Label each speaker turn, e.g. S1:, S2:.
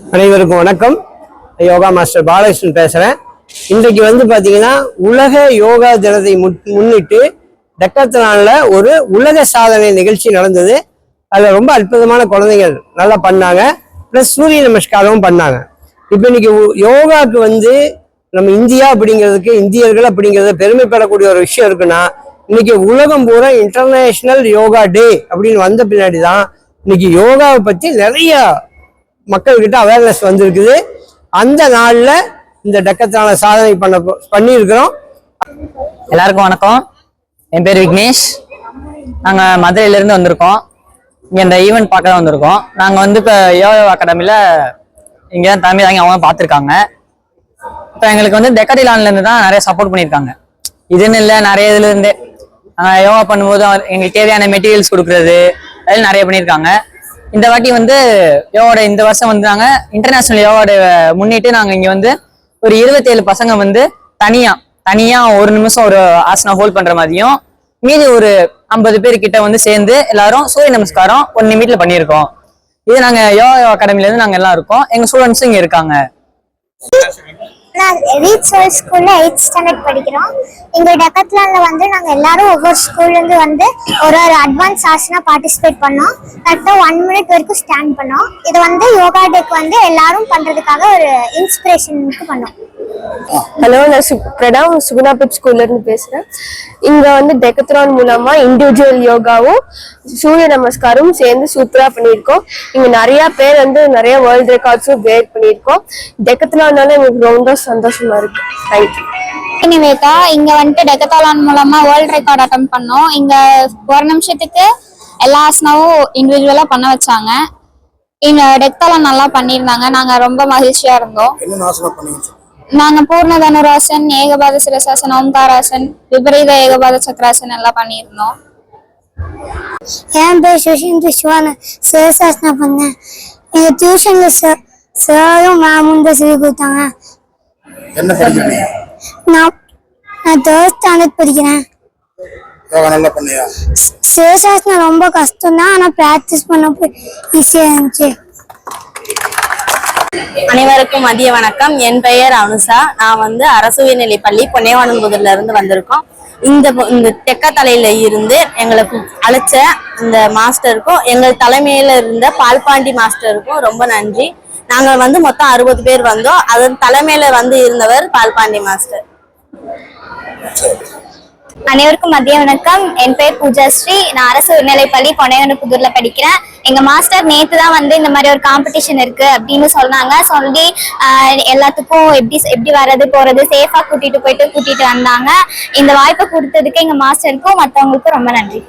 S1: அனைவருக்கும் வணக்கம். யோகா மாஸ்டர் பாலகிருஷ்ணன் பேசுறேன். இன்றைக்கு பாத்தீங்கன்னா உலக யோகா தினத்தை முன்னிட்டு டெக்காத்லான்ல ஒரு உலக சாதனை நிகழ்ச்சி நடந்தது. அதுல ரொம்ப அற்புதமான குழந்தைகள் நல்லா பண்ணாங்க. பிளஸ் சூரிய நமஸ்காரமும் பண்ணாங்க. இப்ப இன்னைக்கு யோகாக்கு நம்ம இந்தியா அப்படிங்கிறதுக்கு இந்தியர்கள் அப்படிங்கிறத பெருமைப்படக்கூடிய ஒரு விஷயம் இருக்குன்னா, இன்னைக்கு உலகம் பூரா இன்டர்நேஷனல் யோகா டே அப்படின்னு வந்த பின்னாடி தான் இன்னைக்கு யோகாவை பத்தி நிறைய மக்கள்கிட்ட அவேர்னஸ் வந்திருக்குது. அந்த நாள்ல இந்த டெக்காத்லான்ல சாதனை பண்ணியிருக்கிறோம்.
S2: எல்லாருக்கும் வணக்கம். என் பேர் விக்னேஷ். நாங்க மதுரையில இருந்து வந்திருக்கோம். இங்க இந்த ஈவெண்ட் பார்க்க தான் வந்திருக்கோம். நாங்க இப்போ யோகா அகாடமில இங்க தலைமை தாங்கி அவங்க பார்த்துருக்காங்க. இப்போ எங்களுக்கு டெக்காத்லான்ல இருந்து தான் நிறைய சப்போர்ட் பண்ணியிருக்காங்க. இதுன்னு இல்லை, நிறைய இதுல இருந்து யோகா பண்ணும்போது எங்களுக்கு தேவையான மெட்டீரியல்ஸ் கொடுக்கறது அதெல்லாம் நிறைய பண்ணியிருக்காங்க. இந்த வாட்டி யோகாவோட இந்த வருஷம் நாங்க இன்டர்நேஷனல் யோகாவோட முன்னிட்டு நாங்க இங்க ஒரு 27 பசங்க தனியா ஒரு நிமிஷம் ஒரு ஆசனம் ஹோல்ட் பண்ற மாதிரியும், மீதி ஒரு 50 பேர் கிட்ட சேர்ந்து எல்லாரும் சூரிய நமஸ்காரம் 1 நிமிடத்துல பண்ணியிருக்கோம். இது நாங்க யோகா அகாடமில இருந்து நாங்க எல்லாம் இருக்கோம். எங்க ஸ்டூடெண்ட்ஸும் இங்க இருக்காங்க.
S3: நான் ரீச் ஸ்கூல்ல 8th ஸ்டாண்டர்ட் படிக்கிறோம். எங்க டெக்காத்லான்ல நாங்க எல்லாரும் ஒவ்வொரு ஸ்கூல்ல இருந்து ஒரு அட்வான்ஸ் ஆசனா பார்ட்டிசிபேட் பண்ணோம். கரெக்டா 1 மினிட் வரைக்கும் ஸ்டாண்ட் பண்ணோம். இது யோகா டேக்கு எல்லாரும் பண்றதுக்காக ஒரு இன்ஸ்பிரேஷனுக்கு பண்ணோம்.
S4: ஹலோ, நான் பிரணவ் சுகுணாபிப் ஸ்கூல்ல இருந்து பேசுறேன். இங்க டெக்காத்லான் மூலமா இண்டிவிஜுவல் யோகாவும் சூரிய நமஸ்காரமும் சேர்ந்து சூப்பரா பண்ணியிருக்கோம். இங்க நிறைய பேர் நிறைய வேர்ல்ட் ரெக்கார்ட்ஸும் பிரேக் பண்ணியிருக்கோம். டெக்காத்லான்னால எனக்கு ரொம்ப சந்தோஷமா இருக்கு. தேங்க்யூ.
S3: இனிமேக்கா இங்க டெக்காத்லான் மூலமா வேர்ல்ட் ரெக்கார்ட் அட்டெம்ப்ட் பண்ணோம். இங்க 1 நிமிஷத்துக்கு எல்லா ஆசனாவும் இண்டிவிஜுவலா பண்ண வச்சாங்க. இங்க டெக்காத்லான் நல்லா பண்ணியிருந்தாங்க. நாங்க ரொம்ப மகிழ்ச்சியா இருந்தோம். நாங்க பூர்ண தனுராசன், ஏகபாத சிரசாசன், ஓம்காராசன், விபரீத ஏகபாத சக்கராசன் எல்லாம் பண்ணியிருந்தோம்.
S5: என் பேர் சுஷிந்த் சிவான சிரசாசனா பண்ணேன். எங்க டியூஷன்ல சாரும் மேமும் தான் சொல்லி கொடுத்தாங்க. நான் 3rd ஸ்டாண்டர்ட் படிக்கிறேன். சிரசாசனம் ரொம்ப கஷ்டம் தான், ஆனா பிராக்டிஸ் பண்ணப்போ ஈஸியா இருந்துச்சு.
S6: அனைவருக்கும் மதிய வணக்கம். என் பெயர் அனுஷா. நான் அரசு உயர்நிலைப்பள்ளி பொன்னைவானம்புதூர்ல இருந்து வந்திருக்கோம். இந்த தெக்கத்தலையில இருந்து எங்களுக்கு அழைச்ச இந்த மாஸ்டருக்கும் எங்கள் தலைமையில இருந்த பால்பாண்டி மாஸ்டருக்கும் ரொம்ப நன்றி. நாங்க மொத்தம் 60 பேர் வந்தோம். அதன் தலைமையில இருந்தவர் பால்பாண்டி மாஸ்டர்.
S3: அனைவருக்கும் மதிய வணக்கம். என் பேர் பூஜாஸ்ரீ. நான் அரசு உயர்நிலைப்பள்ளி பொன்னைவானம்புதூர்ல படிக்கிறேன். எங்க மாஸ்டர் நேத்து தான் இந்த மாதிரி ஒரு காம்படிஷன் இருக்கு அப்படின்னு சொன்னாங்க. சொல்லி எல்லாத்துக்கும் எப்படி வர்றது போறது சேஃபா கூட்டிட்டு வந்தாங்க. இந்த வாய்ப்பை கொடுத்ததுக்கு எங்க மாஸ்டருக்கும் மற்றவங்களுக்கும் ரொம்ப நன்றி.